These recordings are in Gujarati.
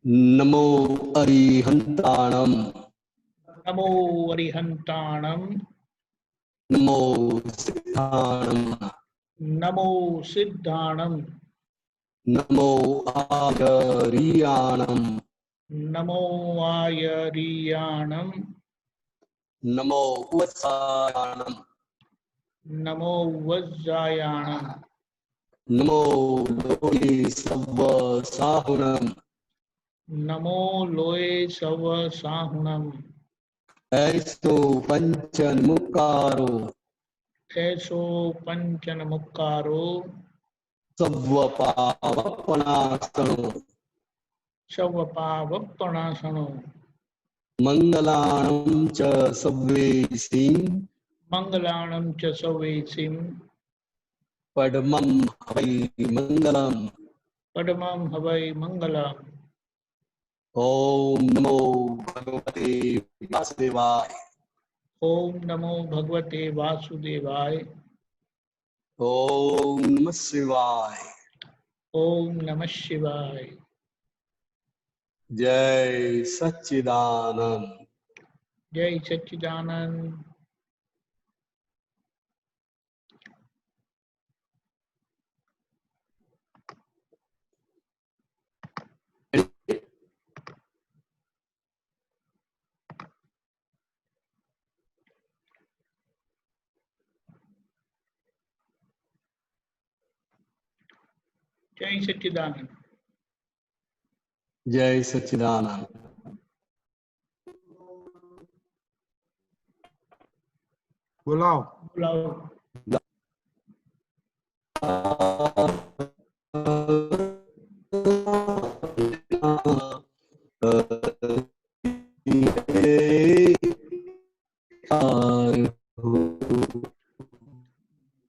नमो अरिहंताणम। नमो अरिहंताणम। नमो सिद्धाणम। नमो सिद्धाणम। नमो आर्याणम। नमो आयरियाणम। नमो वत्सायाणम। नमो वज्रायाणम। नमो लोये सव्व साहुणम। नमो लोये सव साहुणम। ऐसो पंचन मुकारो। ऐसो पंचन मुक्कारो। सव्व पावपनासनो। शव पावपणासनो। मंगलाणं च सव्वेसिं। मंगलाणं च सवेसिं। पद्मं हवै मंगलम्। पद्मं हवै मंगलम्। ओम नमो भगवते वासुदेवाय। ओम नमो भगवते वासुदेवाय। ओम नमः शिवाय। ओम नमः शिवाय। जय सच्चिदानंद। जय सच्चिदानंद। जय सच्चिदानंद। जय सच्चिदानंद। बुलाओ बुलाओ।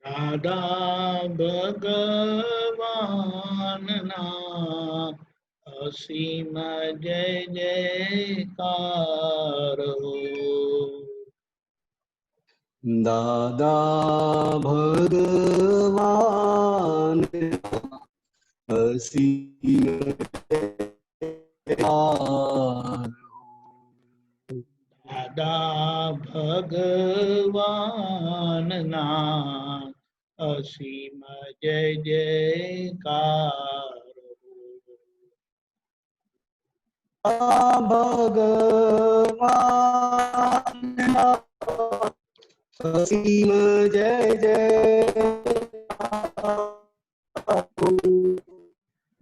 दादा भगवान ना असीम जय जयकार हो। दादा भगवान असीम जयकार। दादा भगवान ना असीम जय जयकार हो। भगवान असीम जय जयकार।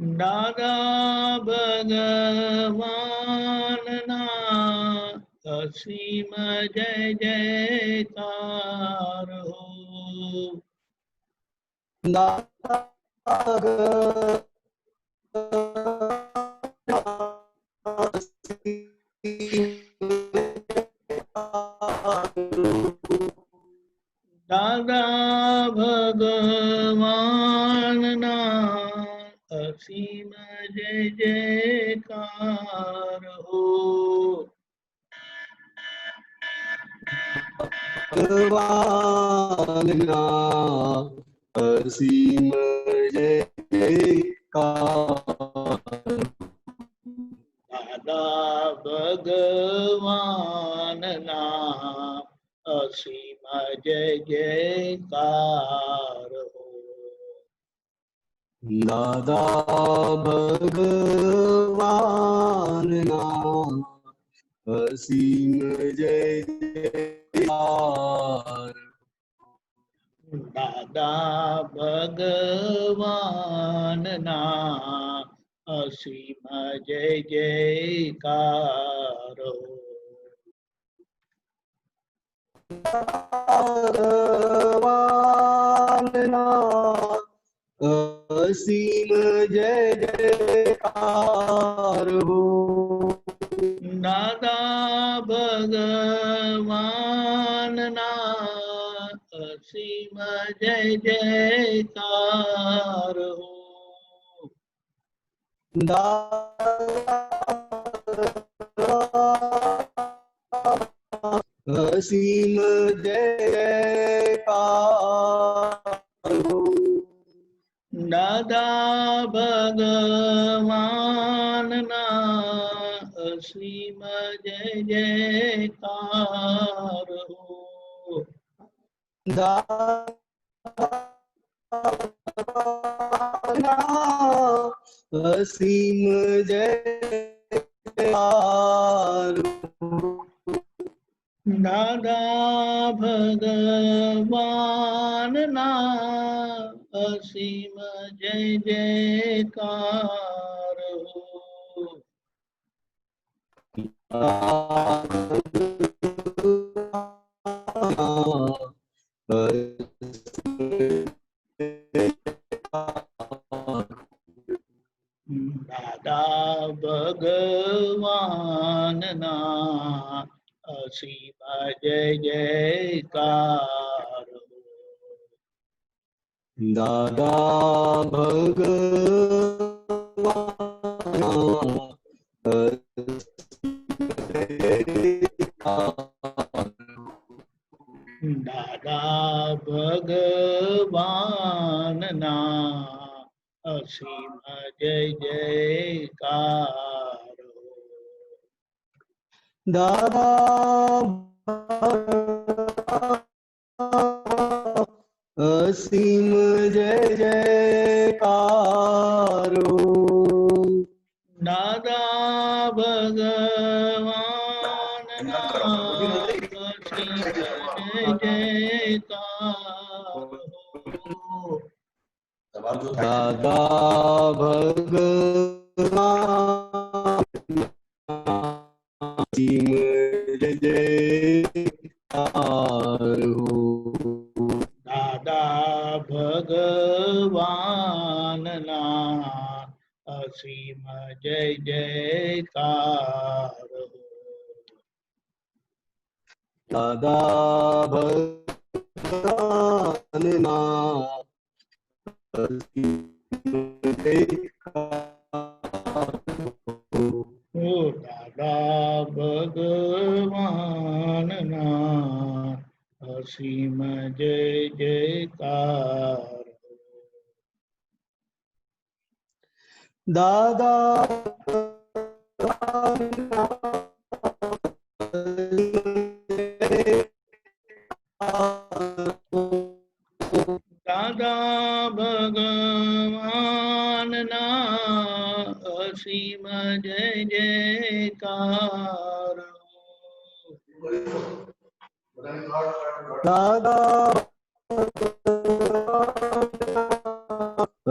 दादा भगवान ना असीम जय जयकार हो। दादा दादा भगवान ना असीम जय जयकार हो। भगवान ना असीम जय जयकार। दादा भगवान ना असीम जय जयकार हो। दादा भगवान ना असीम जय जयकार। दादा भगवान ना असीम जय जयकार हो। भगवान ना असीम जय जयकार हो। दादा भगवान ना असीम जय जयकार हो। असीम जय जयकार हो। दादा भगवान ભગવાનના અસીમ જય જયકાર હો. અસીમ જય દાદા ભગવાનના અસીમ જય જયકાર હો. દાદા ભગવાનના અસીમ જય જયકાર હો. દાદા દાદા ભગવાનના અસીમ જય જયકાર હો. દાદા અસીમ જય જયકાર દાદા ભગવાનના અસીમ જય જયકાર હો. દાદા ભગવાન અસીમ જય જયકાર દાદા ભગવાનના અસીમ જય જયકાર હો. દાદા ભગવાનના અસીમ જય ઓ દાદા ભગવાનના અસીમ જય જયકાર હો. દાદા દાદા ભગવાનના અસીમ જય જયકાર હો. દાદા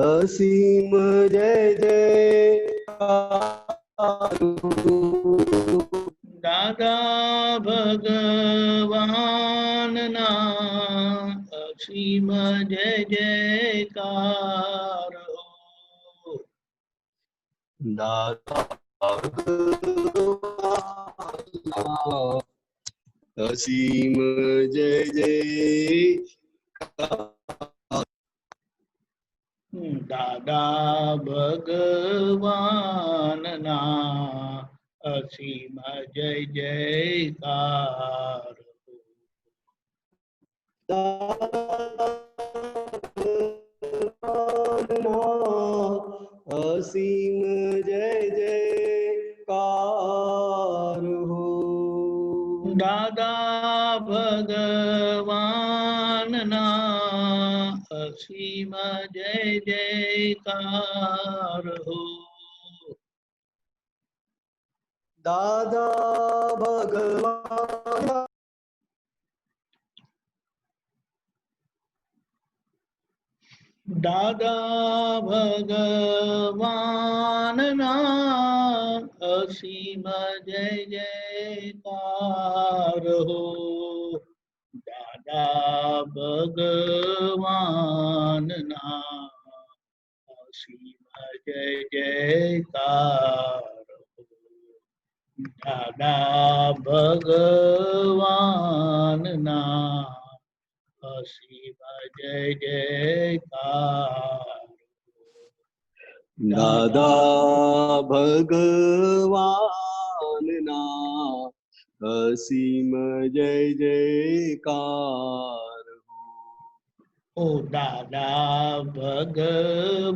અસીમ જય જયકાર દાદા ભગવાનના અસીમ જય જયકાર હો. દાદા ભગવાનના અસીમ જય જયકાર દાદા ભગવાનના અસીમ જય જયકાર હો. અસીમ જય જયકાર હો દાદા ભગવાનના અસીમ જય જયકાર હો. દાદા ભગવાન દાદા ભગવાનના અસીમ જય જયકાર હો. દાદા ભગવાનના અસીમ જય જયકાર હો. દાદા ભગવાનના અસીમ જય જયકાર. દાદા ભગવાનના અસીમ જય જયકાર ઓ દાદા ભગવાનના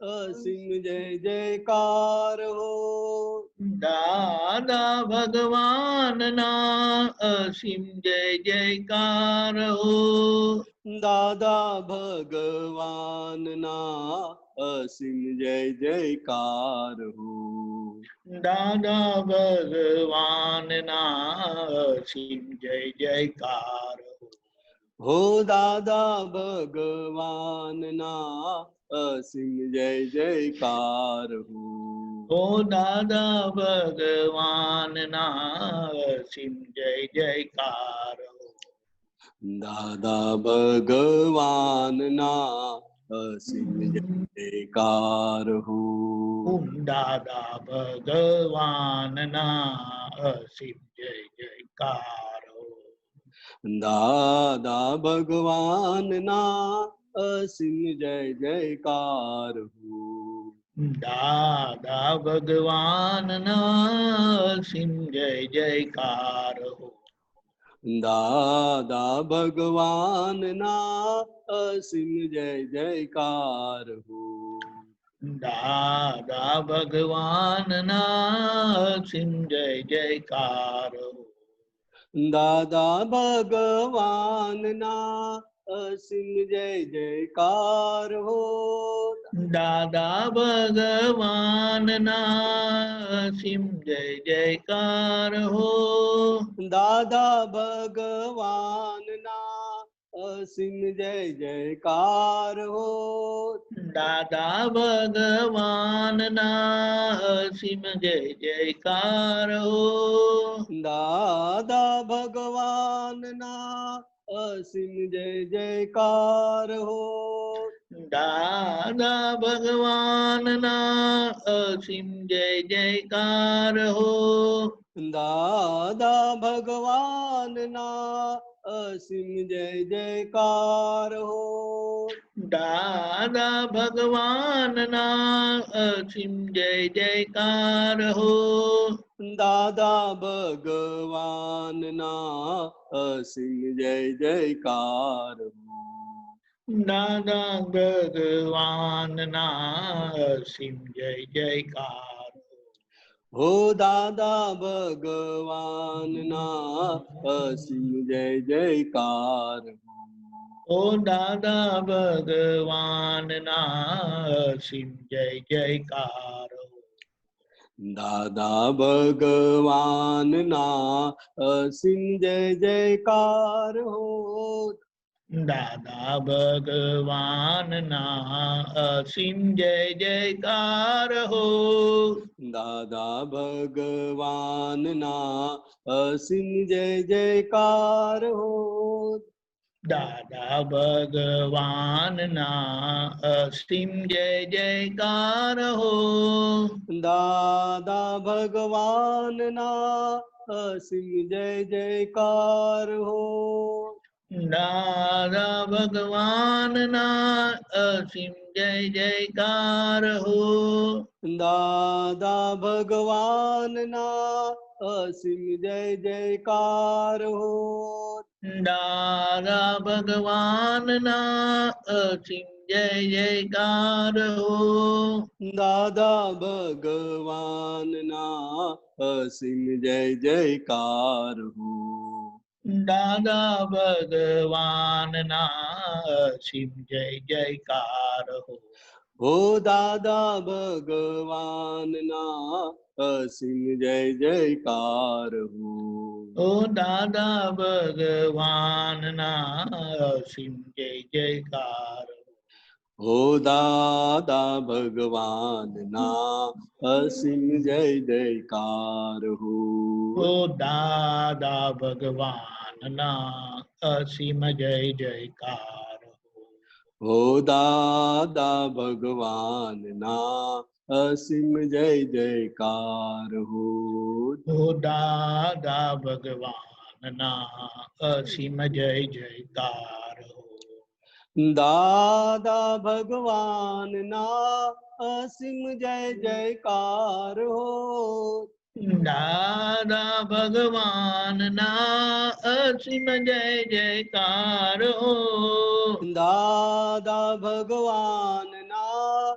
અસીમ જય જયકાર હો. દાદા ભગવાનના અસીમ જય જયકાર હો. દાદા ભગવાનના અસીમ જય જયકાર હો. દાદા ભગવાનના અસીમ જય જયકાર હો. હો દાદા ભગવાનના અસીમ જય જયકાર હો. ઓ દાદા ભગવાનના અસીમ જય જયકાર હો. દાદા ભગવાનના અસીમ જય જયકાર હો. દાદા ભગવાનના અસીમ જય જયકાર હો. દાદા ભગવાનના અસીમ જય જયકાર હો. દાદા ભગવાનના અસીમ જય જયકાર હો. દાદા ભગવાનના અસીમ જય જયકાર હો. દાદા ભગવાનના અસીમ જય જયકાર હો. દાદા ભગવાનના અસીમ જય જયકાર હો. દાદા ભગવાનના અસીમ જય જયકાર હો. દાદા ભગવાનના અસીમ જય જયકાર હો. દાદા ભગવાનના અસીમ જય જયકાર હો. દાદા ભગવાનના અસીમ જય જયકાર હો. દાદા ભગવાનના અસીમ જય જયકાર હો. દાદા ભગવાનના અસીમ જય જયકાર હો. દાદા ભગવાનના અસીમ જય જયકાર હો. દાદા ભગવાનના અસીમ જય જયકાર હો. દાદા ભગવાનના અસીમ જય જયકાર હો. દાદા ભગવાનના અસીમ જય જયકાર હો. ઓ દાદા ભગવાનના અસીમ જય જયકાર હો. દાદા ભગવાનના અસીમ જય જયકાર હો. દાદા ભગવાનના અસીમ જય જયકાર હો. દાદા ભગવાનના અસીમ જય જયકાર હો. દાદા ભગવાનના અસીમ જય જયકાર હો. દાદા ભગવાનના અસીમ જય જયકાર હો. દાદા ભગવાનના અસીમ જય જયકાર હો. દાદા ભગવાનના અસીમ જય જયકાર હો. દાદા ભગવાનના અસીમ જય જયકાર હો. દાદા ભગવાનના અસીમ જય જયકાર હો. દાદા ભગવાનના અસીમ જય જયકાર હો. હો. દાદા ભગવાનના અસીમ જય જયકાર હો. ઓ દાદા ભગવાનના અસીમ જય જયકાર હો. દાદા ભગવાનના અસીમ જય જયકાર હો. ઓ દાદા ભગવાનના અસીમ જય જયકાર હો. દાદા ભગવાનના અસીમ જય જયકાર હો. ઓ દાદા ભગવાનના અસીમ જય જયકાર દાદા ભગવાનના અસીમ જય જયકાર હો. દાદા ભગવાનના અસીમ જય જયકાર હો. દાદા ભગવાનના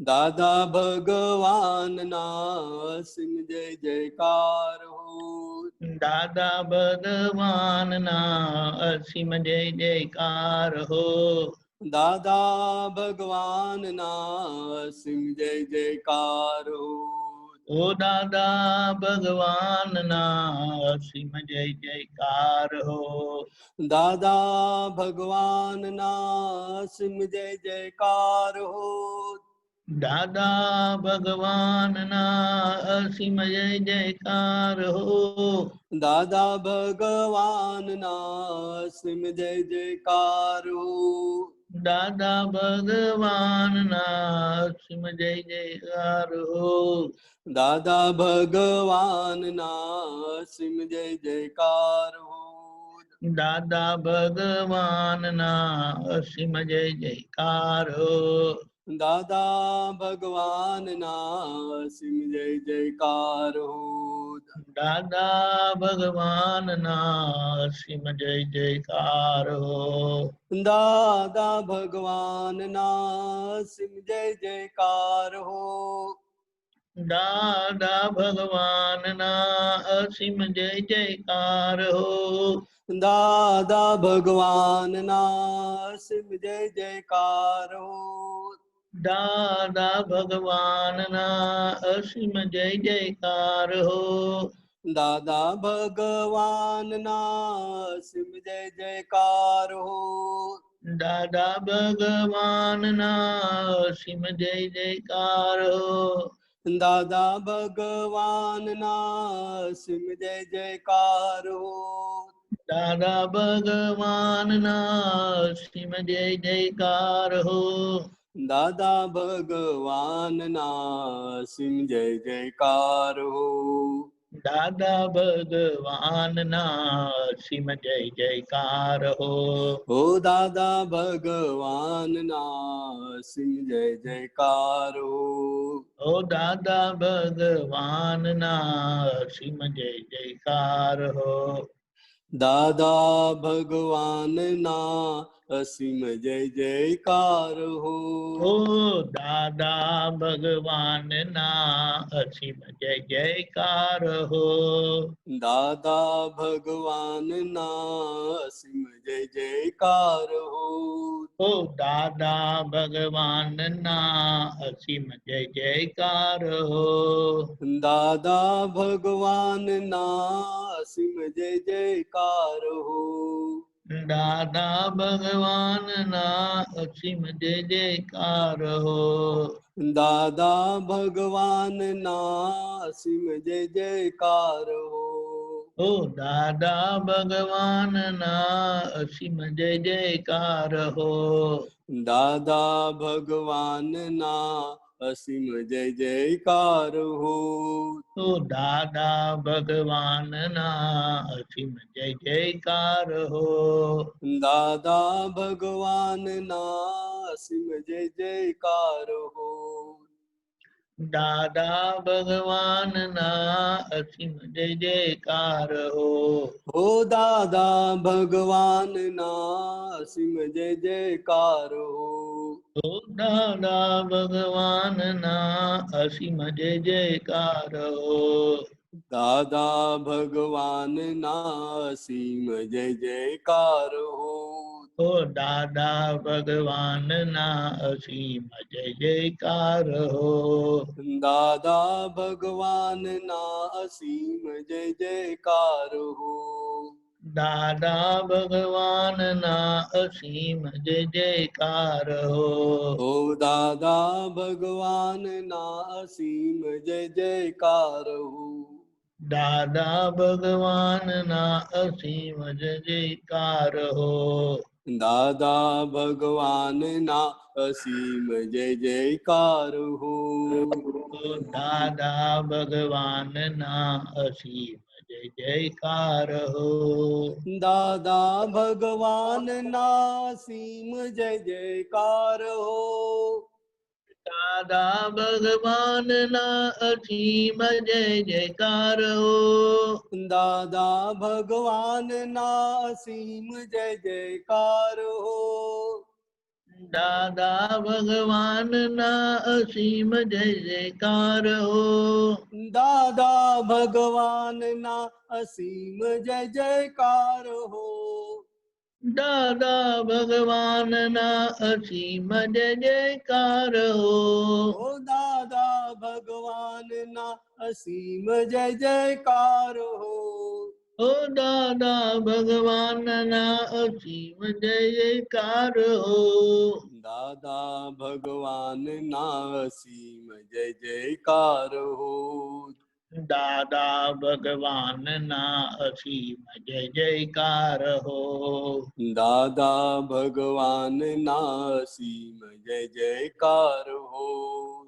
દાદા ભગવાનના અસીમ જય જયકાર હો. દાદા ભગવાનના અસીમ જય જયકાર હો. દાદા ભગવાનના અસીમ જય જયકાર હો. ઓ દાદા ભગવાનના અસીમ જય જયકાર હો. દાદા ભગવાનના અસીમ જય જયકાર હો. દાદા ભગવાનના અસીમ જય જયકાર હો. દાદા ભગવાનના અસીમ જય જયકાર હો. દાદા ભગવાનના અસીમ જય જયકાર હો. દાદા ભગવાનના અસીમ જય જયકાર હો. દાદા ભગવાનના અસીમ જય જયકાર હો. દાદા ભગવાનના અસીમ જય જયકાર હો. દાદા ભગવાનના અસીમ જય જયકાર હો. દાદા ભગવાનના અસીમ જય જયકાર હો. દાદા ભગવાનના અસીમ જય જયકાર હો. દાદા ભગવાનના અસીમ જય જયકાર હો. દાદા ભગવાનના અસીમ જય જયકાર હો. દાદા ભગવાનના અસીમ જય જયકાર હો. દાદા ભગવાનના અસીમ જય જયકાર હો. દાદા ભગવાનના અસીમ જય જયકાર હો. દાદા ભગવાનના અસીમ જય જયકાર હો. દાદા ભગવાનના અસીમ જય જયકાર હો. દાદા ભગવાનના અસીમ જય જયકાર હો. હો દાદા ભગવાનના અસીમ જય જયકાર હો. ઓ દાદા ભગવાનના અસીમ જય જયકાર હો. દાદા ભગવાનના અસીમ જય જયકાર હો. ઓ દાદા ભગવાનના અસીમ જય જયકાર હો. દાદા ભગવાનના અસીમ જય જયકાર હો. ઓ દાદા ભગવાનના અસીમ જય જયકાર હો. દાદા ભગવાનના અસીમ જય જયકાર હો. દાદા ભગવાનના અસીમ જય જયકાર હો. દાદા ભગવાનના અસીમ જય જયકાર હો. ઓ દાદા ભગવાનના અસીમ જય જયકાર હો. દાદા ભગવાનના અસીમ જય જયકાર હો. ઓ દાદા ભગવાનના અસીમ જય જયકાર હો. દાદા ભગવાનના અસીમ જય જયકાર હો. દાદા ભગવાનના અસીમ જય જયકાર હો. હો દાદા ભગવાનના અસીમ જય જયકાર હો. ઓ દાદા ભગવાનના અસીમ જય જયકાર હો. દાદા ભગવાનના અસીમ જય જયકાર હો. ઓ દાદા ભગવાનના અસીમ જય જયકાર હો. દાદા ભગવાનના અસીમ જય જયકાર હો. દાદા ભગવાનના અસીમ જય જયકાર હો. હો દાદા ભગવાનના અસીમ જય જયકાર હો. દાદા ભગવાનના અસીમ જય જયકાર હો. દાદા ભગવાનના અસીમ જય જયકાર હો. ઓ દાદા ભગવાનના અસીમ જય જયકાર હો. દાદા ભગવાનના અસીમ જય જયકાર હો. દાદા ભગવાનના અસીમ જય જયકાર હો. દાદા ભગવાનના અસીમ જય જયકાર હો. દાદા ભગવાનના અસીમ જય જયકાર હો. દાદા ભગવાનના અસીમ જય જયકાર હો. દાદા ભગવાનના અસીમ જય જયકાર હો. ઓ દાદા ભગવાનના અસીમ જય જયકાર હો. ઓ દાદા ભગવાનના અસીમ જય જયકાર હો. દાદા ભગવાનના અસીમ જય જયકાર હો. દાદા ભગવાનના અસીમ જય જયકાર હો. દાદા ભગવાનના અસીમ જય જયકાર હો.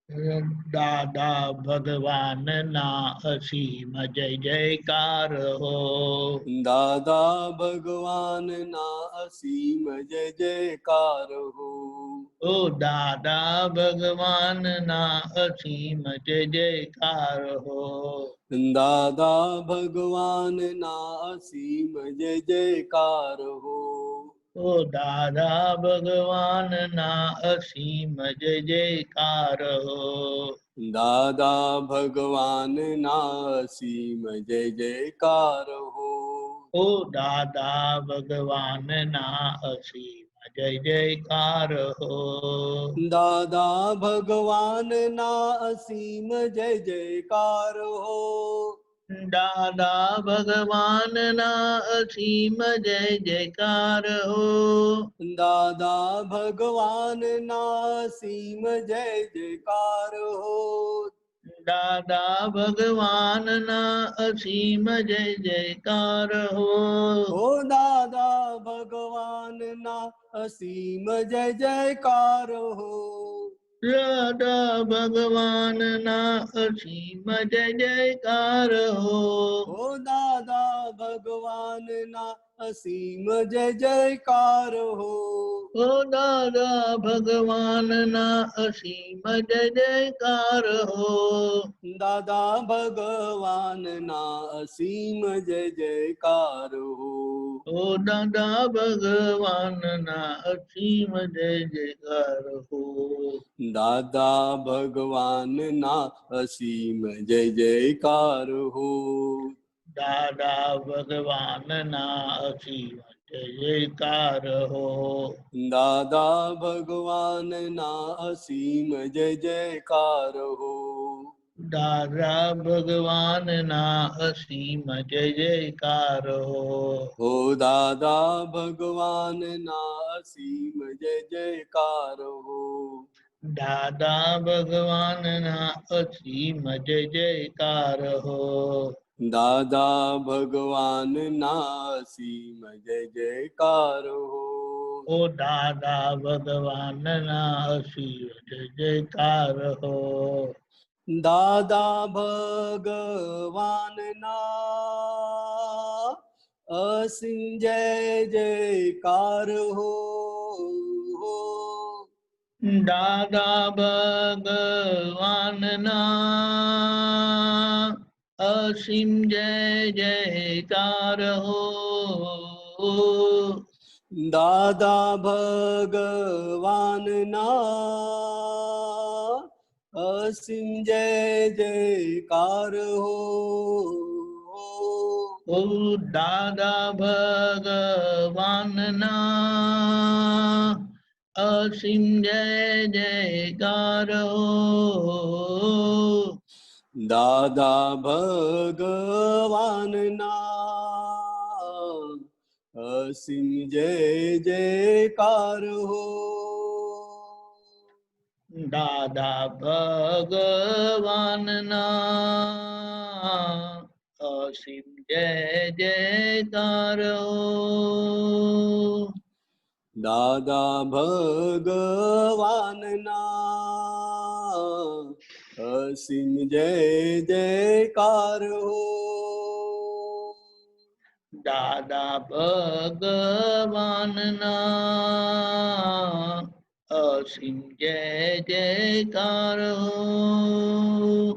દાદા ભગવાનના અસીમ જય જયકાર હો. દાદા ભગવાનના અસીમ જય જયકાર હો. ઓ દાદા ભગવાનના અસીમ જય જયકાર હો. દાદા ભગવાનના અસીમ જય જયકાર હો. ઓ દાદા ભગવાનના અસીમ જય જયકાર હો. દાદા ભગવાનના અસીમ જય જયકાર હો. ઓ દાદા ભગવાનના અસીમ જય જયકાર હો. દાદા ભગવાનના અસીમ જય જયકાર હો. દાદા ભગવાનના અસીમ જય જયકાર હો. દાદા ભગવાનના અસીમ જય જયકાર હો. દાદા ભગવાનના અસીમ જય જયકાર હો. ઓ દાદા ભગવાનના અસીમ જય જયકાર હો. દાદા ભગવાનના અસીમ જય જયકાર હો. ઓ દાદા ભગવાનના અસીમ જય જયકાર હો. ઓ દાદા ભગવાનના અસીમ જય જયકાર હો. દાદા ભગવાનના અસીમ જય જયકાર હો. ઓ દાદા ભગવાનના અસીમ જય જયકાર હો. દાદા ભગવાનના અસીમ જય જયકાર હો. દાદા ભગવાનના અસીમ જય જયકાર હો. દાદા ભગવાનના અસીમ જય જયકાર હો. દાદા ભગવાનના અસીમ જય જયકાર હો. હો દાદા ભગવાનના અસીમ જય જયકાર હો. દાદા ભગવાનના અસીમ જય જયકાર હો. દાદા ભગવાનના અસીમ જય જયકાર હો. ઓ દાદા ભગવાનના અસીમ જય જયકાર હો. દાદા ભગવાનના અસીમ જય જયકાર હો. દાદા ભગવાનના અસીમ જય જયકાર હો. દાદા ભગવાનના અસીમ જય જયકાર હો. ઓ દાદા ભગવાનના અસીમ જય જયકાર હો. દાદા ભગવાનના અસીમ જય જયકાર હો. દાદા ભગવાનના અસીમ જય જયકાર હો. દાદા ભગવાનના અસીમ જય જયકાર હો. દાદા ભગવાનના અસીમ જય જયકાર હો.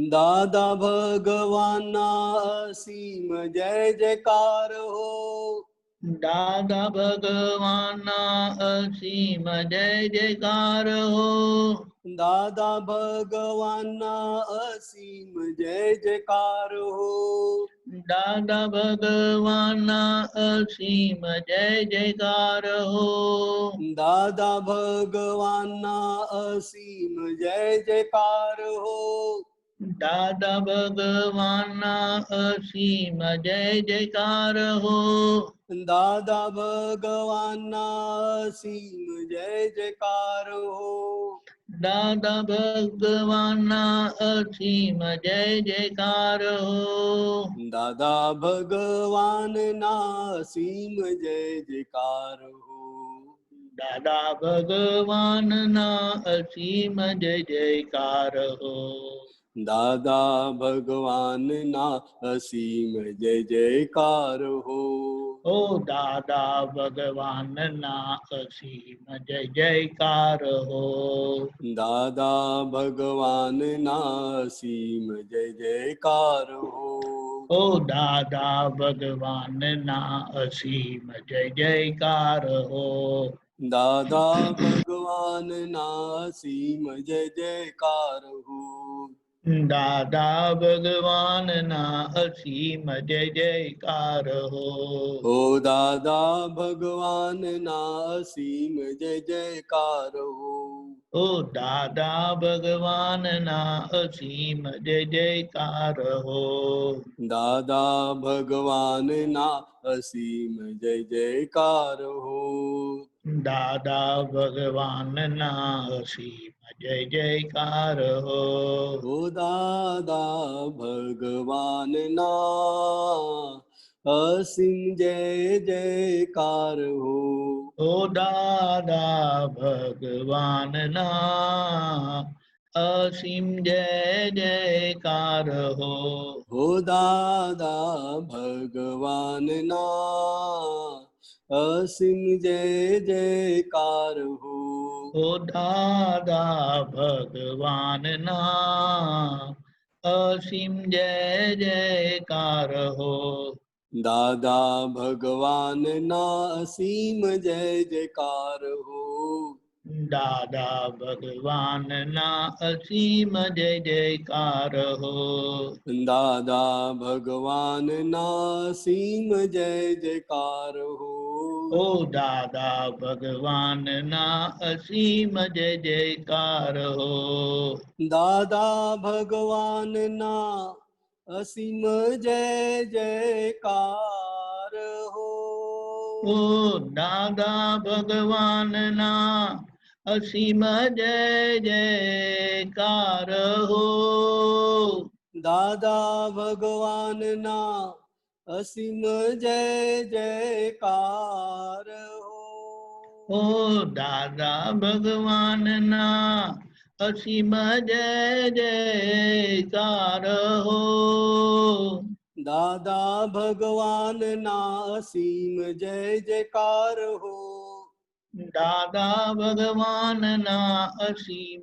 દાદા ભગવાનના અસીમ જય જયકાર હો. દાદા ભગવાનના અસીમ જય જયકાર હો. દાદા ભગવાનના અસીમ જય જયકાર હો. દાદા ભગવાનના અસીમ જય જયકાર હો. દાદા ભગવાનના અસીમ જય જયકાર હો. દાદા ભગવાનના અસીમ જય જયકાર હો. દાદા ભગવાનના અસીમ જય જયકાર હો. દાદા ભગવાનના અસીમ જય જયકાર હો. દાદા ભગવાનના અસીમ જય જયકાર હો. દાદા ભગવાનના અસીમ જય જયકાર હો. દાદા ભગવાનના અસીમ જય જયકાર હો. ઓ દાદા ભગવાનના અસીમ જય જયકાર હો. દાદા ભગવાનના અસીમ જય જયકાર હો. ઓ દાદા ભગવાનના અસીમ જય જયકાર હો. દાદા ભગવાનના અસીમ જય જયકાર હો. દાદા ભગવાનના અસીમ જય જયકાર હો. ઓ દાદા ભગવાનના અસીમ જય જયકાર હો. ઓ દાદા ભગવાનના અસીમ જય જયકાર હો. દાદા ભગવાનના અસીમ જય જયકાર હો. દાદા ભગવાનના અસીમ જય જયકાર હો. ઓ દાદા ભગવાનના અસીમ જય જયકાર હો. ઓ દાદા ભગવાનના અસીમ જય જયકાર હો. હો દાદા ભગવાનના અસીમ જય જયકાર હો. ઓ દાદા ભગવાનના અસીમ જય જયકાર હો. દાદા ભગવાનના અસીમ જય જયકાર હો. દાદા ભગવાનના અસીમ જય જયકાર હો. દાદા ભગવાનના અસીમ જય જયકાર હો. ઓ દાદા ભગવાનના અસીમ જય જયકાર હો. દાદા ભગવાનના અસીમ જય જયકાર હો. ઓ દાદા ભગવાનના અસીમ જય જયકાર હો. દાદા ભગવાનના અસીમ જય જયકાર હો. ઓ દાદા ભગવાનના અસીમ જય જયકાર હો. દાદા ભગવાનના અસીમ જય જયકાર હો. દાદા ભગવાનના અસીમ જય જયકાર હો. દાદા ભગવાનના અસીમ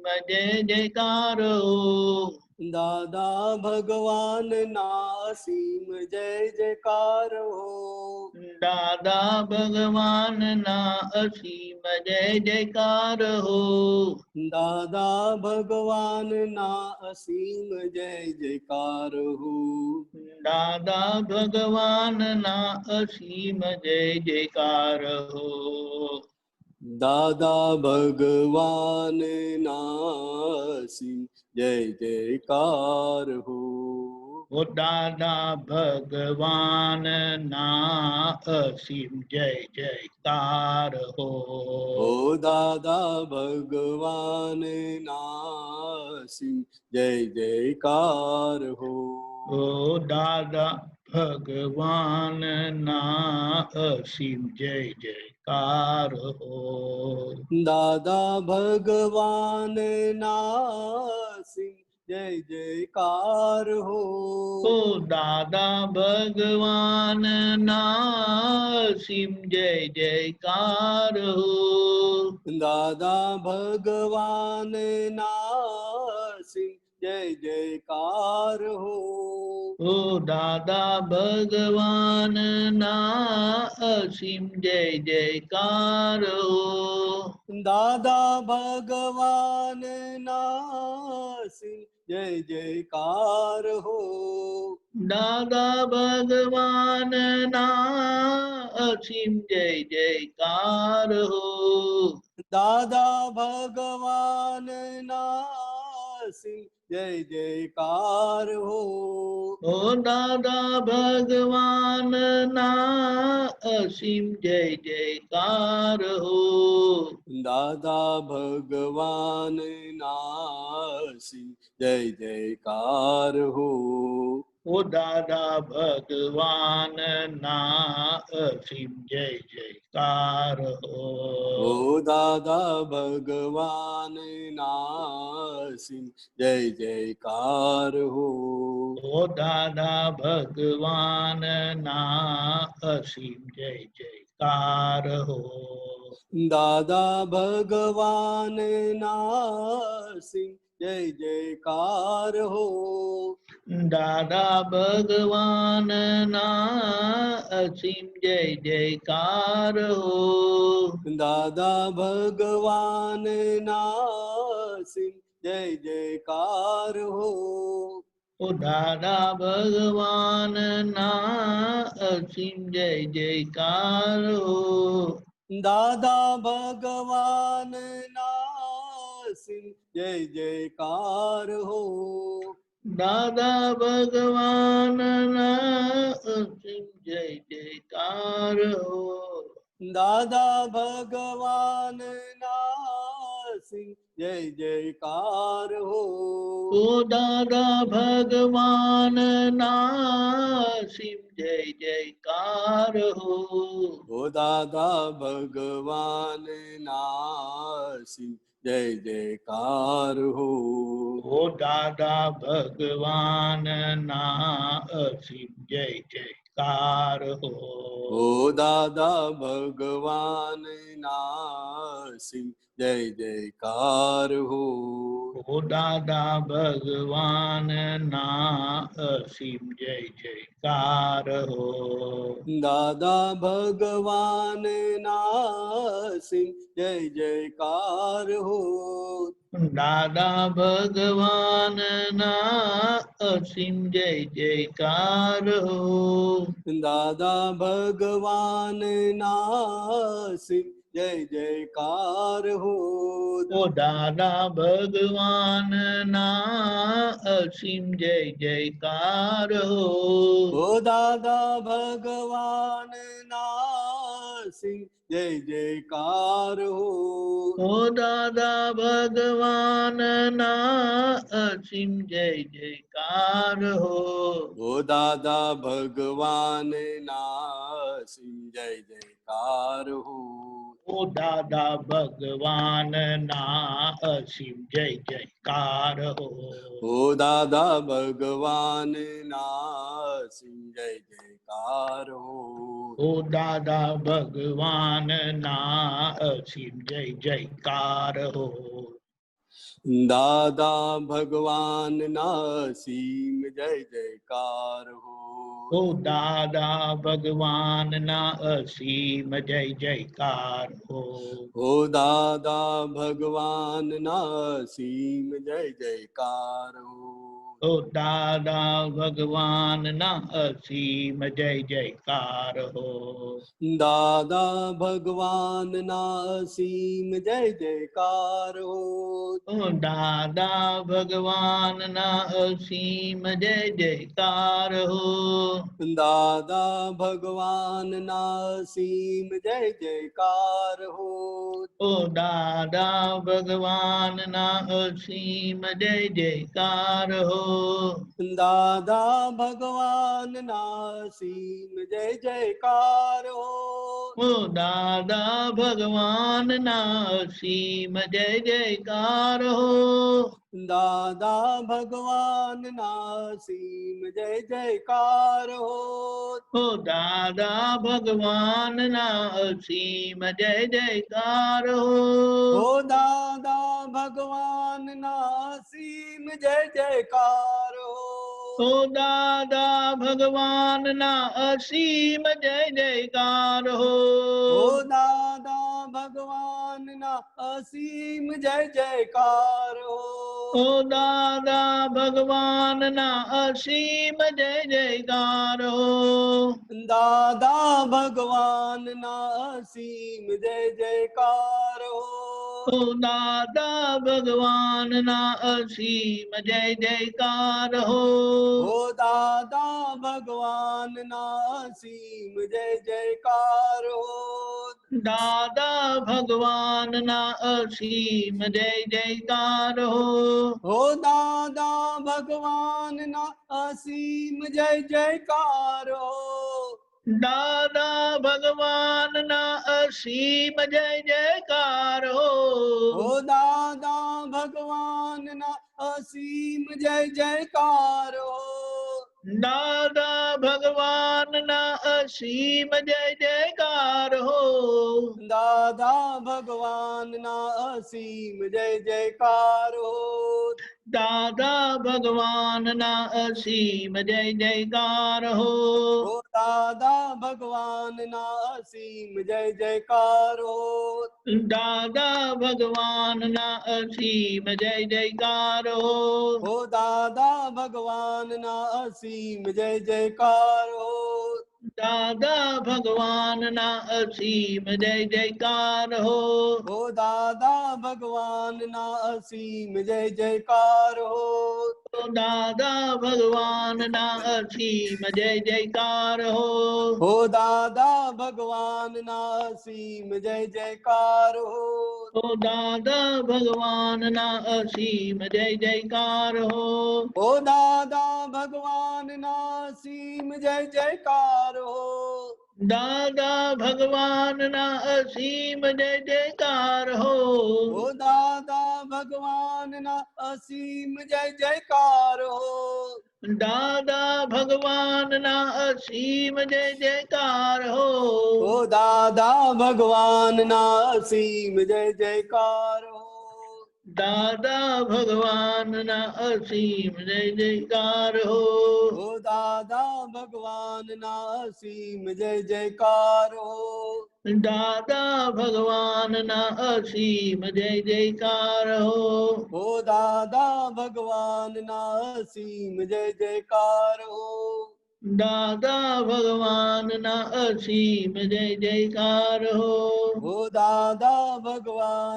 જય જયકાર હો. દાદા ભગવાનના અસીમ જય જયકાર હો. દાદા ભગવાનના અસીમ જય જયકાર હો. દાદા ભગવાનના અસીમ જય જયકાર હો. દાદા ભગવાનના અસીમ જય જયકાર હો. ઓ દાદા ભગવાનના અસીમ જય જયકાર હો. ઓ દાદા ભગવાનના અસીમ જય જયકાર હો. ઓ દાદા ભગવાનના અસીમ જય જયકાર હો. દાદા ભગવાનના અસીમ જય જયકાર હો. ઓ દાદા ભગવાનના અસીમ જય જયકાર હો. દાદા ભગવાનના અસીમ જય જયકાર હો. ઓ દાદા ભગવાન ના અસીમ જય જયકાર હો. દાદા ભગવાન નાસી જય જયકાર હો. દાદા ભગવાન ના અસીમ જય જયકાર હો. દાદા ભગવાન નાસી જય જયકાર હો. ઓ દાદા ભગવાન ના અસીમ જય જયકાર હો. દાદા ભગવાન નાસી જય જયકાર હો. ઓ દાદા ભગવાન ના અસીમ જય જયકાર હો. ઓ દાદા ભગવાન નાસી જય જયકાર હો. ઓ દાદા ભગવાન ના અસીમ જય જયકાર હો. દાદા ભગવાન નાસી જય જયકાર હો. દાદા ભગવાન ના અસીમ જય જયકાર હો. દાદા ભગવાન નાસી જય જયકાર હો. ઓ દાદા ભગવાન ના અસીમ જય જયકાર હો. દાદા ભગવાન નાસી જય જયકાર હો. દાદા ભગવાન ના અસીમ જય જયકાર હો. દાદા ભગવાન નાસી જય જયકાર હો. ઓ દાદા ભગવાન ના અસીમ જય જયકાર હો. ઓ દાદા ભગવાન નાસી જય જયકાર હો. ઓ દાદા ભગવાન ના અસીમ જય જયકાર હો. ઓ દાદા ભગવાન નાસી જય જયકાર હો. ઓ દાદા ભગવાન ના અસીમ જય જયકાર હો. દાદા ભગવાન નાસી જય જયકાર હો. દાદા ભગવાન ના અસીમ જય જયકાર હો. દાદા ભગવાન નાસી જય જયકાર હો. ઓ દાદા ભગવાન ના અસીમ જય જયકાર હો. ઓ દાદા ભગવાન નાસી જય જયકાર હો. ઓ દાદા ભગવાન ના અસીમ જય જયકાર હો. ઓ દાદા ભગવાન નાસી જય જયકાર હો. ઓ દાદા ભગવાન ના અસીમ જય જયકાર હો. ઓ દાદા ભગવાન નાસી જય જયકાર હો. ઓ દાદા ભગવાન ના અસીમ જય જયકાર હો. દાદા ભગવાન નાસી જય જયકાર હો. ઓ દાદા ભગવાન ના અસીમ જય જયકાર હો. ઓ દાદા ભગવાન નાસી જય જયકાર હો. ઓ દાદા ભગવાન ના અસીમ જય જયકાર હો. દાદા ભગવાન નાસી જય જયકાર હો. ઓ દાદા ભગવાન ના અસીમ જય જયકાર હો. દાદા ભગવાન નાસી જય જયકાર હો. ઓ દાદા ભગવાન ના અસીમ જય જયકાર હો. દાદા ભગવાન નાસી જય જયકાર હો. ઓ દાદા ભગવાન ના અસીમ જય જયકાર હો. દાદા ભગવાન નાસી જય જયકાર હો. ઓ દાદા ભગવાન ના અસીમ જય જયકાર હો. ઓ દાદા ભગવાન ના અસીમ જય જયકાર ઓ દાદા ભગવાન ના અસીમ જય જયકાર હો ઓ દાદા ભગવાન ના અસીમ જય જયકાર ઓ દાદા ભગવાન ના અસીમ જય જયકાર હો દાદા ભગવાન ના અસીમ જય જયકાર ઓ દાદા ભગવાન ના અસીમ જય જયકાર હો ઓ દાદા ભગવાન ના અસીમ જય જયકાર દાદા ભગવાન ના અસીમ જય જયકાર હો દાદા ભગવાન ના અસીમ જય જયકાર દાદા ભગવાન ના અસીમ જય જયકાર હો દાદા ભગવાન ના અસીમ જય જયકાર દાદા ભગવાન ના અસીમ જય જયકાર દાદા ભગવાન ના અસીમ જય જયકાર દાદા ભગવાન ના અસીમ જય જયકાર હો દાદા ભગવાન ના અસીમ જય જયકાર દાદા ભગવાન ના અસીમ જય જયકાર હો દાદા ભગવાન ના અસીમ જય જયકાર દાદા ભગવાન ના અસીમ જય જયકાર હો દાદા ભગવાન ના અસીમ જય જયકાર દાદા ભગવાન ના અસીમ જય જયકાર હો દાદા ભગવાન ના અસીમ જય જયકાર ઓ દાદા ભગવાન ના અસીમ જય જયકાર હો દાદા ભગવાન ના અસીમ જય જયકાર દાદા ભગવાન ના અસીમ જય જયકાર હો દાદા ભગવાન ના અસીમ જય જયકાર દાદા ભગવાન ના અસીમ જય જયકાર હો દાદા ભગવાન ના અસીમ જય જયકાર દાદા ભગવાન ના અસીમ જય જયકાર હો દાદા ભગવાન ના અસીમ જય જયકાર દાદા ભગવાન ના અસીમ જય જયકાર હો દાદા ભગવાન ના અસીમ જય જયકાર દાદા ભગવાન ના અસીમ જય જયકાર હો દાદા ભગવાન ના અસીમ જય જયકાર હો દાદા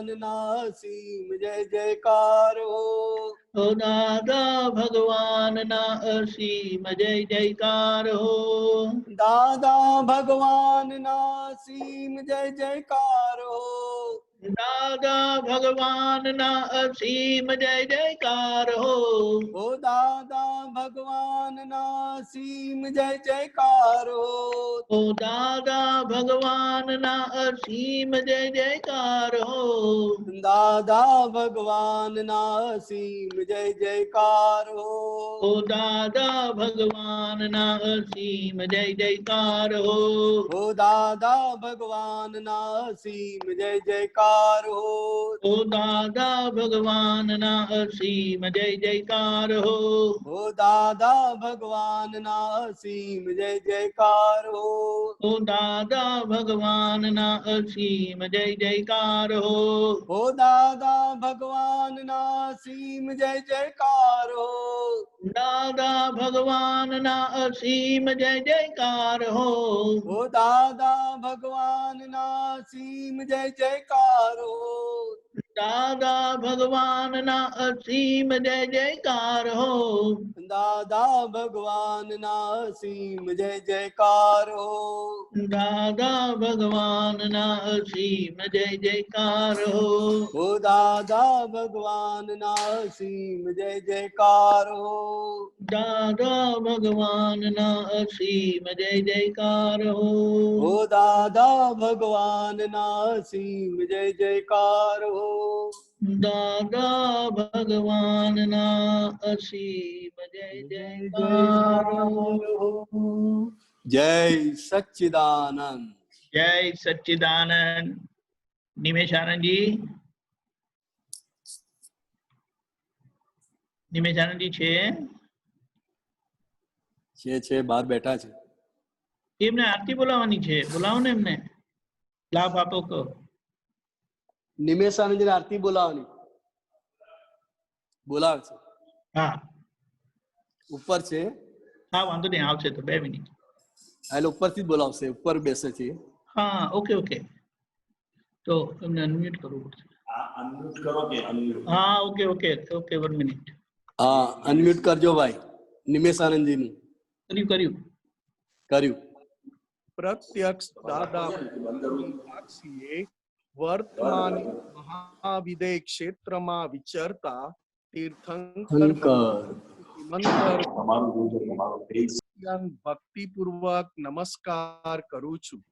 ભગવાન ના અસીમ જય જયકાર દાદા ભગવાન ના અસીમ જય જયકાર દાદા ભગવાન ના અસીમ જય જયકાર હો દાદા ભગવાન ના અસીમ જય જયકાર ઓ દાદા ભગવાન ના અસીમ જય જયકાર દાદા ભગવાન ના અસીમ જય જયકાર ઓ દાદા ભગવાન ના અસીમ જય જયકાર હો દાદા ભગવાન ના અસીમ જય જયકાર ઓ દાદા ભગવાન ના અસીમ જય જયકાર હો દાદા ભગવાન ના અસીમ જય જયકાર ઓ દાદા ભગવાન ના અસીમ જય જયકાર હો દાદા ભગવાન ના અસીમ જય જયકાર દાદા ભગવાન ના અસીમ જય જયકાર હો દાદા ભગવાન ના અસીમ જય જયકાર દાદા ભગવાન ના અસીમ જય જયકાર દાદા ભગવાન ના અસીમ જય જયકાર દાદા ભગવાન ના અસીમ જય જયકાર હો દાદા ભગવાન ના અસીમ જય જયકાર દાદા ભગવાન ના અસીમ જય જયકાર હો દાદા ભગવાન ના અસીમ જય જયકાર દાદા ભગવાન ના અસીમ જય જયકાર જય સચ્ચિદાનંદ જય સચ્ચિદાનંદ નિમેશ આનંદજી નિમેશાનંદજી છે બહાર બેઠા છે. એમને આરતી બોલાવવાની છે, બોલાવો ને એમને, લાભ આપો કહો. નિમેશાનંદજી આરતી બોલાવવાની, બોલાવે છે. હા ઉપર છે. હા વાંધો નહીં, આવશે તો 2 મિનિટ. એટલે ઉપરથી જ બોલાવશે, ઉપર બેસે છે. હા ઓકે ઓકે, તો એમને અનમ્યુટ કરવું પડશે. અનમ્યુટ કરો કે અનમ્યુટ? હા ઓકે ઓકે ઓકે 1 મિનિટ. હા અનમ્યુટ કરજો ભાઈ, નિમેશાનંદજી નું. કર્યું કર્યું. પ્રત્યક્ષ દાદા સાક્ષીએ વર્તમાન મહાવિદય ક્ષેત્રમાં વિચરતા તીર્થંકર મંદર ભક્તિપૂર્વક નમસ્કાર કરું છું.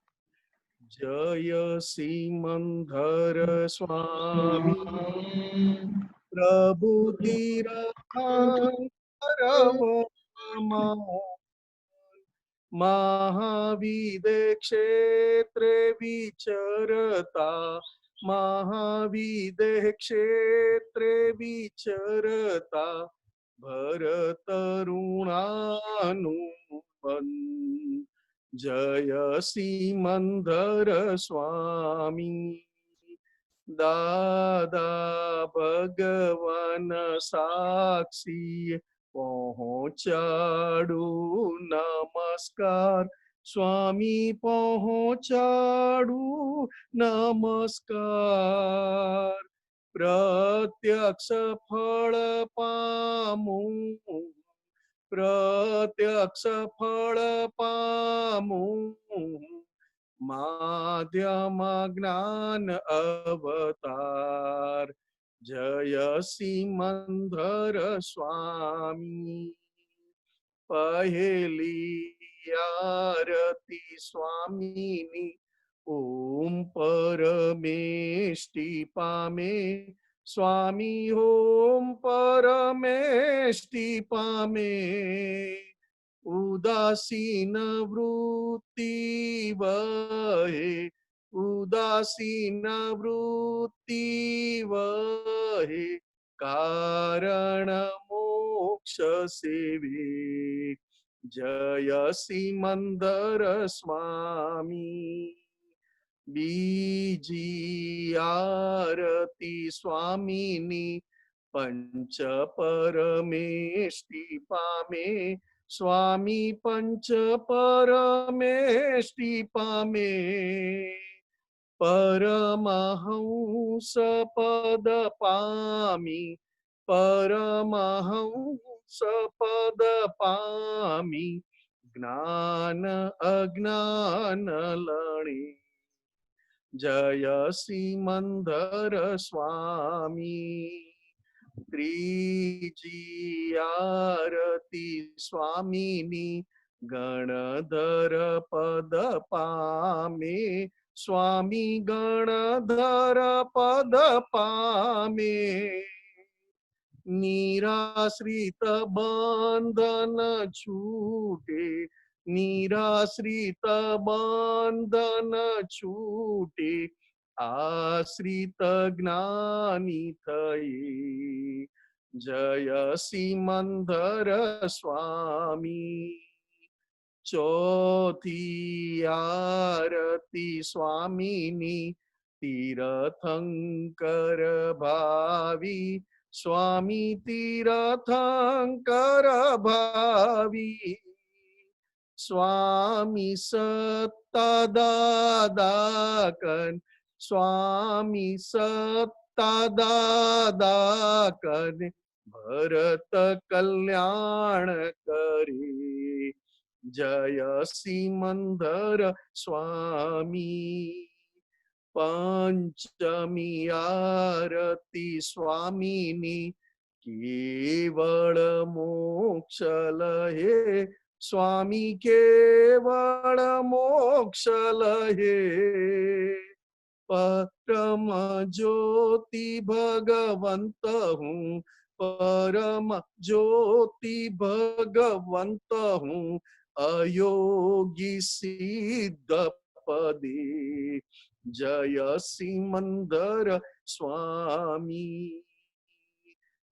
જય સિમંદર સ્વામી પ્રભુ તીર્થંકર મહાવિદે ક્ષેત્રે વિચરતા, મહાવિદે ક્ષેત્રે વિચરતા ભરતરુણાનુબંધ. જય સિમંદર સ્વામી દાદા ભગવાન સાક્ષી પહોંચાડું નમસ્કાર, સ્વામી પહોંચાડું નમસ્કાર. પ્રત્યક્ષ ફળ પામું, પ્રત્યક્ષ ફળ પામું, માધ્યમ જ્ઞાન અવતાર. જય સિમંદર સ્વામી. પહેલી આરતી સ્વામીની ઓમ પરમેષ્ટિ પામે, સ્વામી ઓમ પરમેષ્ટિ પામે. ઉદાસીન વૃત્તિ વહે, ઉદાસીન વૃત્તિ વહે, કારણ મોક્ષ સેવે. જય સિમંદર સ્વામી. બીજી આરતી સ્વામીની પંચ પરમેષ્ટિ પામે, સ્વામી પંચ પરમેષ્ટિ પામે. પરમહંસ પદ પામી, પરમહંસ પદ પામી, જ્ઞાન અજ્ઞાન લણે. જય સિમંદર સ્વામી. ત્રીજી આરતી સ્વામીની ગણધર પદ પામે, સ્વામી ગણધર પદ પામે. નિરાશ્રિત બંધન છૂટે, નિરાશ્રિત બંધન છૂટે, આશ્રિત જ્ઞાની થયે. જય સિમંદર સ્વામી. ચોથી આરતી સ્વામીની તીર્થંકર ભાવી, સ્વામી તીર્થંકર ભાવી. સ્વામી સત્તા દાદા કન, સ્વામી સત્તા દાદા કન, ભરત કલ્યાણ કરે. જય સિમંદર સ્વામી. પંચમી આરતી સ્વામીની કેવળ મોક્ષ લહે, સ્વામી કેવળ મોક્ષ લહે. પરમ જ્યોતિ ભગવંત હું, પરમ જ્યોતિ ભગવંત હું, અયોગી સિદ્ધ પદે. જય સિમંદર સ્વામી.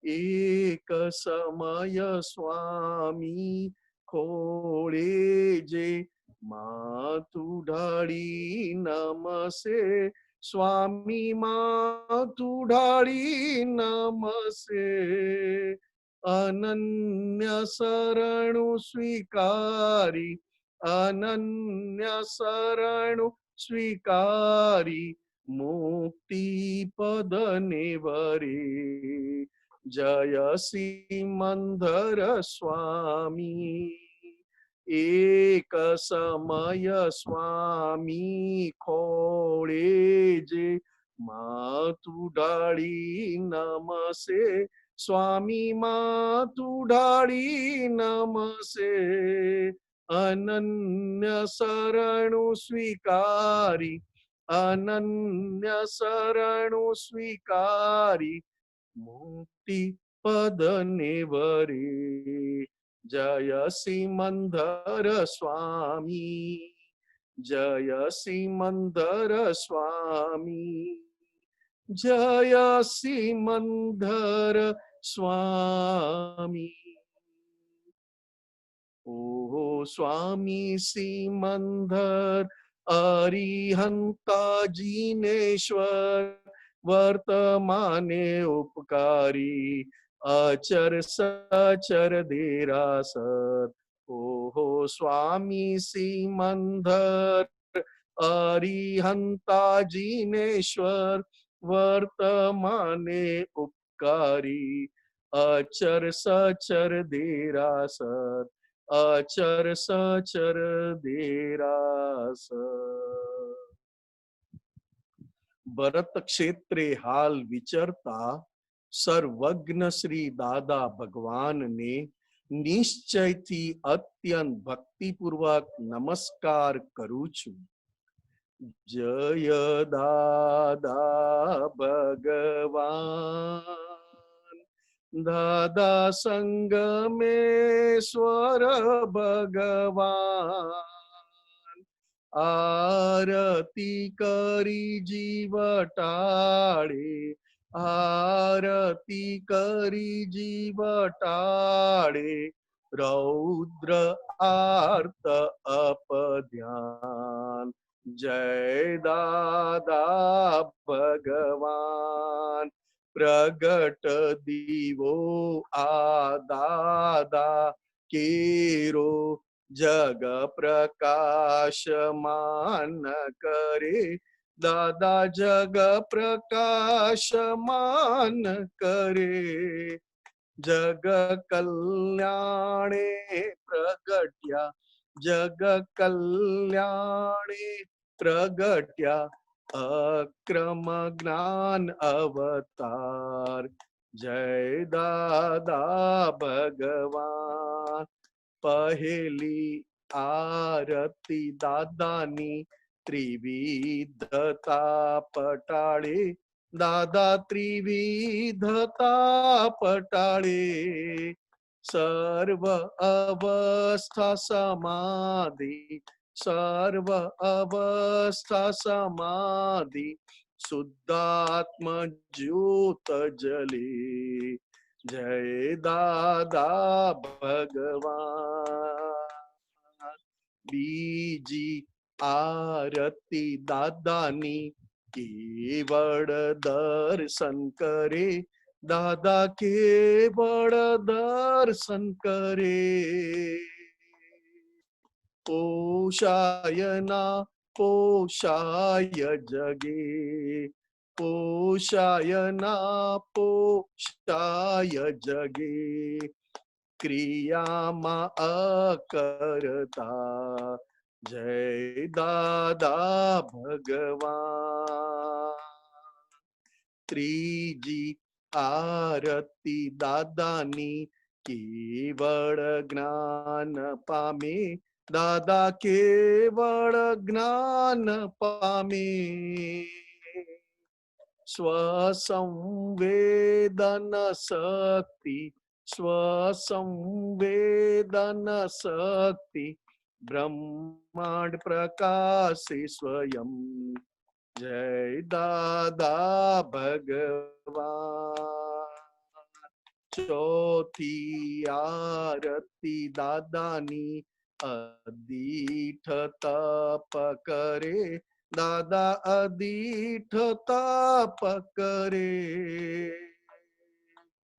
એક સમય સ્વામી ખોળે જે માથું ઢાળી નમસે સ્વામી માથું ઢાળી નમસે અનન્ય શરણુ સ્વીકારી અનન્ય શરણુ સ્વીકારી મુક્તિ પદ ને વરે જય સિમંદર સ્વામી એક સમય સ્વામી ખોળે જે માથું ઢાળી નમસે સ્વામી માથું ઢાળી નમસે અનન્ય શરણુ સ્વીકારી અનન્ય શરણુ સ્વીકારી મુક્તિ પદ ને વરે જય સિમંદર સ્વામી જય સિમંદર સ્વામી જય સિમંદર સ્વામી ઓ સ્વામી સિમંદર અરિહંતા જીનેશ્વર વર્તમાને ઉપકારી અચર સચર દેરાસર ઓહો સ્વામી સિમંદર અરિહંતા જીનેશ્વર વર્તમાને ઉપકારી અચર સચર દેરાસર અચર સચર દેરાસર ભરત ક્ષેત્રે હાલ વિચરતા સર્વજ્ઞ શ્રી દાદા ભગવાનને નિશ્ચયથી અત્યંત ભક્તિપૂર્વક નમસ્કાર કરું છું. જય દાદા ભગવાન દાદા સંગમેશ્વર ભગવાન આરતી કરી જીવ ટાળે આરતી કરી જીવ ટાળે રૌદ્ર આર્ત અપધ્યાન જય દાદા ભગવાન પ્રગટ દીવો આ દાદા કેરો જગ પ્રકાશમાન કરે દાદા જગ પ્રકાશમાન કરે જગ કલ્યાણે પ્રગટ્યા જગ કલ્યાણે પ્રગટ્યા અક્રમ જ્ઞાન અવતાર જય દાદા ભગવાન પહેલી આરતી દાદાની ત્રિવિધતા પટાળે દાદા ત્રિવિધતા પટાળે સર્વ અવસ્થા સમાધિ સર્વ અવસ્થા સમાધિ શુદ્ધાત્મ જ્યોત જલે જય દાદા ભગવાન બીજી આરતી દાદાની કેવળ દર્શન કરે દાદા કેવળ દર્શન કરે પોષાયના પોષાય જગે પોષાયના પોષાય જગે ક્રિયામાં અકરતા જય દાદા ભગવાન ત્રીજી આરતી દાદાની કેવળ જ્ઞાન પામે દાદા કેવળ જ્ઞાન પામે સ્વસંવેદન શક્તિ સ્વસંવેદન શક્તિ બ્રહ્માંડ પ્રકાશે સ્વયં જય દાદા ભગવાન ચોથી આરતી દાદાની અદીઠ તપ કરે, દાદા અદીઠ તપ કરે.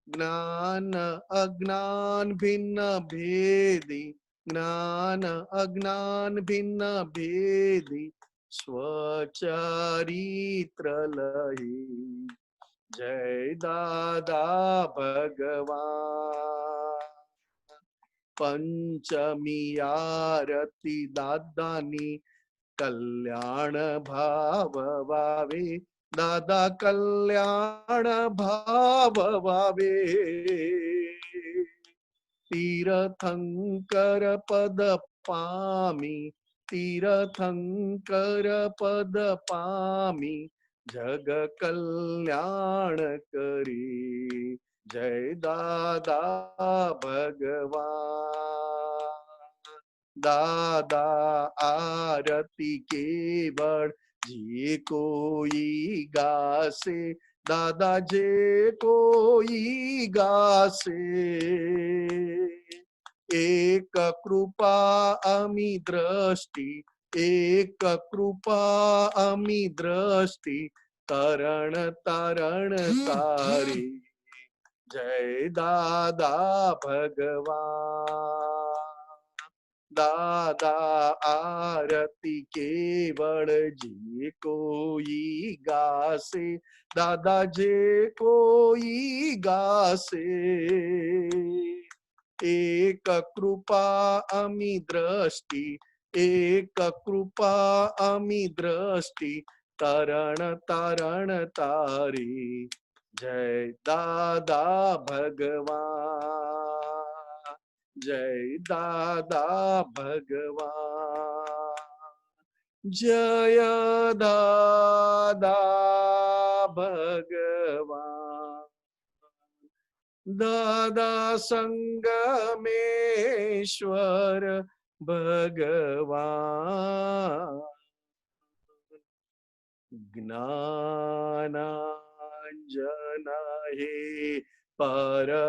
જ્ઞાન અજ્ઞાન ભિન્ન ભેદી, જ્ઞાન અજ્ઞાન ભિન્ન ભેદી, સ્વચરિત્ર લહી. જય દાદા ભગવાન. પંચમી આરતી દાદાની કલ્યાણ ભાવ વાવે, દાદા કલ્યાણ ભાવ વાવે. તીર્થંકર પદ પામી, તીર્થંકર પદ પામી, જગ કલ્યાણ કરી. જય દાદા ભગવાન. દાદા આરતી કેવળ જે કોઈ ગાશે, દાદા જે કોઈ ગાશે. એક કૃપા અમી દ્રષ્ટિ, એક કૃપા અમી દ્રષ્ટિ, તરણ તરણ તારી. જય દાદા ભગવાન. દાદા આરતી કેવળ જે કોઈ ગાશે, દાદા જે કોઈ ગાશે. એક કૃપા અમી દ્રષ્ટિ, એક કૃપા અમી દ્રષ્ટિ, તરણ તરણ તારી. જય દાદા ભગવાન. જય દાદા ભગવાન. જય દાદા ભગવાન. દાદા સંગમેશ્વર ભગવાન. જ્ઞાનાંજન હે પરમાનંદમ,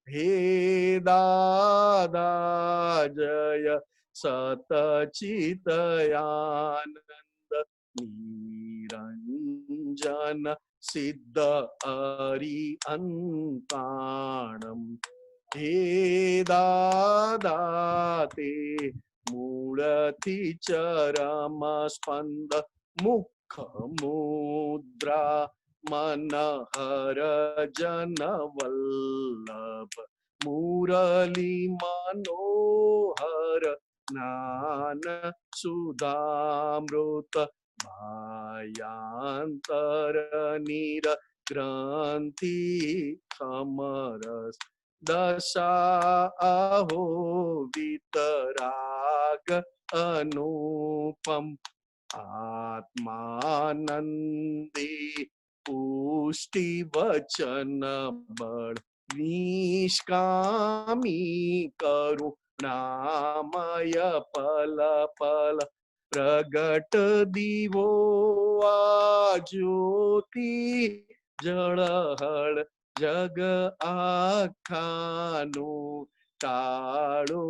હે દાદા જય સતચિતયાનંદ. નિરંજન સિદ્ધ અરિહંતાણમ, હે દાદા તે મૂળથી ચરમ સ્પંદ, મુખ મુદ્રા મનહર જન વલ્લભ. મુરલી મનોહર જ્ઞાન સુધામૃત, ભાયાંતર નીર ગ્રંથિ સમરસ. દશાહો વિતરાગ અનુપમ, આત્માનંદી પુષ્ટિ વચન બળ. નિષ્કામી કરુણામય પલ પલ, પ્રગટ દીવો આ જ્યોતિ જળહળ. જગ આખાનું તાળો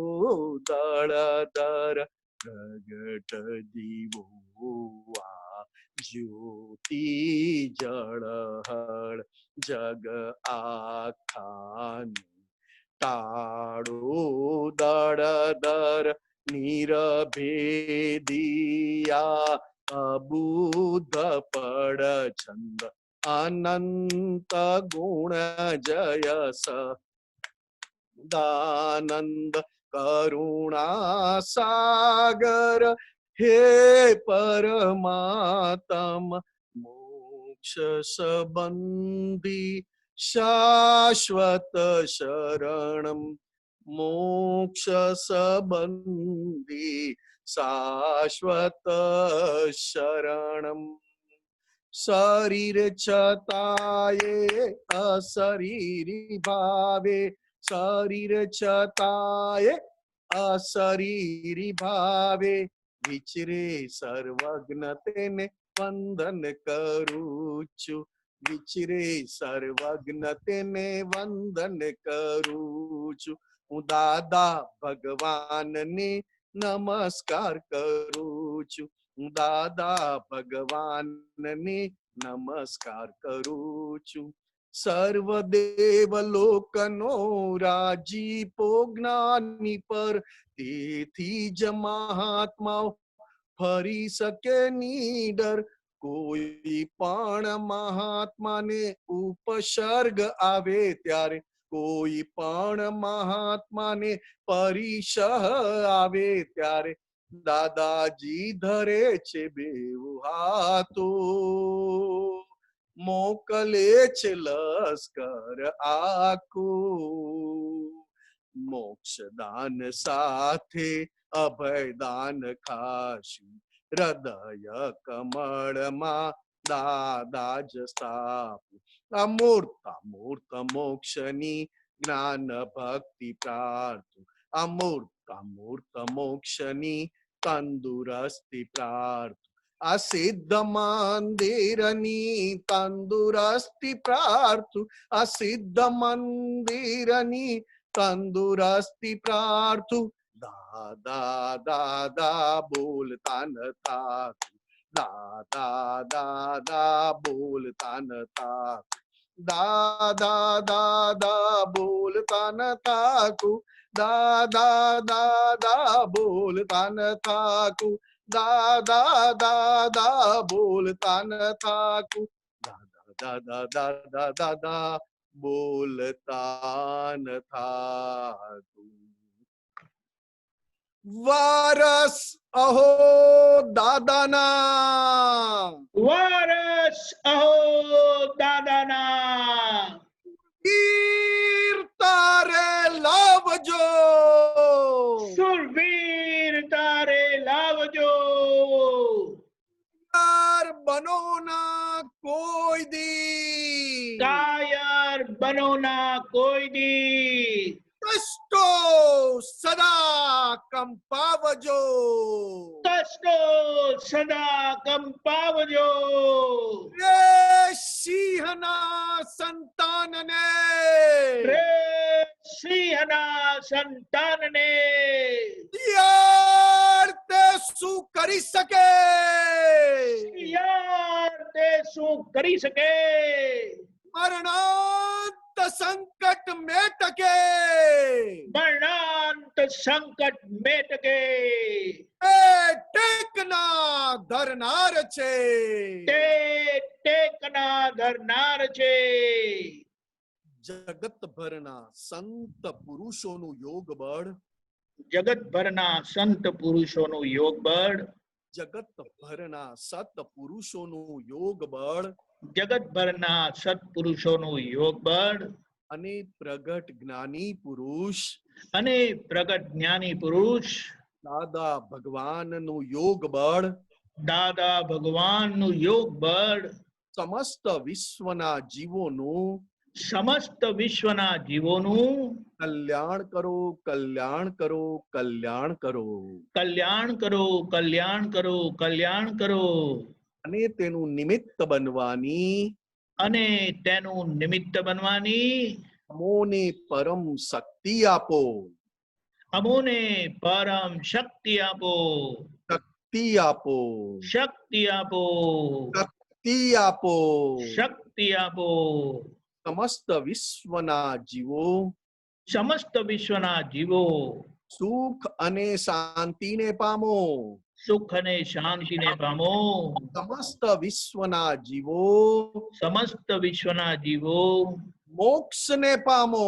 દળદર, પ્રગટ દીવો આ જ્યોતિ જળહળ. જગ આખાનું તાળો દળદર, નિરભેદિયા અબુધ પડ છંદ. અનંત ગુણ જયસ દાનંદ, કરુણા સાગર હે પરમાત્મ. મોક્ષ સંબંધી શાશ્વત શરણમ, મોક્ષ સંબંધી શાશ્વત શરણમ. શરીર છતાએ અશરીરી ભાવે, શરીર છતાએ અશરીરી ભાવે. વિચરે સર્વજ્ઞ તેને વંદન કરું છું, વિચરે સર્વજ્ઞ તેને વંદન કરું છું. હું દાદા ભગવાનને નમસ્કાર કરું છું. હું દાદા ભગવાનને નમસ્કાર કરું છું. સર્વદેવ લોકનો રાજીપો જ્ઞાની પર, તેથી જ મહાત્માઓ ફરી શકે નીડર. કોઈ પણ મહાત્માને ઉપસર્ગ આવે ત્યારે, કોઈ પણ મહાત્માને પરિસહ આવે ત્યારે, દાદાજી ધરે છે બેઉ હાથો, મોકલે છે લશ્કર આખું. મોક્ષદાન સાથે અભયદાન ખાશું, હૃદય કમળમાં દાદા જ સ્થાપું. અમૂર્ત મોક્ષની જ્ઞાન ભક્તિ પ્રાર્થું. અમૂર્ત મોક્ષની તંદુરસ્તી પ્રાર્થું. આ સિદ્ધ મંદિરની તંદુરસ્તી પ્રાર્થું. આ સિદ્ધ મંદિરની તંદુરસ્તી પ્રાર્થું. દાદા દાદા બોલતા ન થાકું. દાદા દાદા બોલતા ન થાકું. દાદા દાદા બોલતા ન થાકું. દાદા દાદા બોલતા ન થાકું. દાદા દાદા બોલતા ન થાકું. દાદા દાદા દાદા દાદા બોલતા ન થાકું. વારસ અહો દાદાના, વારસ અહો દાદાના, વીર તારે લાવજો. સુરવીર તારે લાવજો. યાર બનો ના કોઈ દી, કાયર બનો ના કોઈ દી. કષ્ટો સદા કંપાવજો. કષ્ટો સદા કંપાવજો. રે સિંહના સંતાનને, રે સિંહના સંતાનને, યાર તે શું કરી શકે? યાર તે શું કરી શકે? મરણાંત સંકટ મેટકે, મરણાંત સંકટ મેટકે. એ ટેકના ધરનાર છે. તે ટેકના ધરનાર છે. જગતભરના સંત પુરુષોનું યોગ બળ, જગતભરના સંત પુરુષોનું યોગ બળ, જગતભરના સત પુરુષોનું યોગ બળ જગતભરના સત્પુરુષોનું યોગ બળ અને પ્રગટ જ્ઞાની પુરુષ અને પ્રગટ જ્ઞાની પુરુષ દાદા ભગવાનનું યોગ બળ, દાદા ભગવાનનું યોગ બળ સમસ્ત વિશ્વના જીવોનું સમસ્ત વિશ્વના જીવોનું કલ્યાણ કરો, કલ્યાણ કરો, કલ્યાણ કરો. કલ્યાણ કરો, કલ્યાણ કરો, કલ્યાણ કરો. અને તેનું નિમિત્ત બનવાની અને તેનું નિમિત્ત બનવાની અમોને પરમ શક્તિ આપો. અમોને પરમ શક્તિ આપો. શક્તિ આપો. શક્તિ આપો. શક્તિ આપો. શક્તિ આપો. સમસ્ત વિશ્વના જીવો સમસ્ત વિશ્વના જીવો સુખ અને શાંતિને પામો. સુખ અને શાંતિને પામો. સમસ્ત વિશ્વના જીવો સમસ્ત વિશ્વના જીવો મોક્ષને પામો.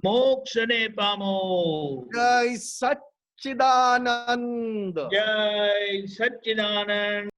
મોક્ષને પામો. જય સચ્ચિદાનંદ. જય સચ્ચિદાનંદ.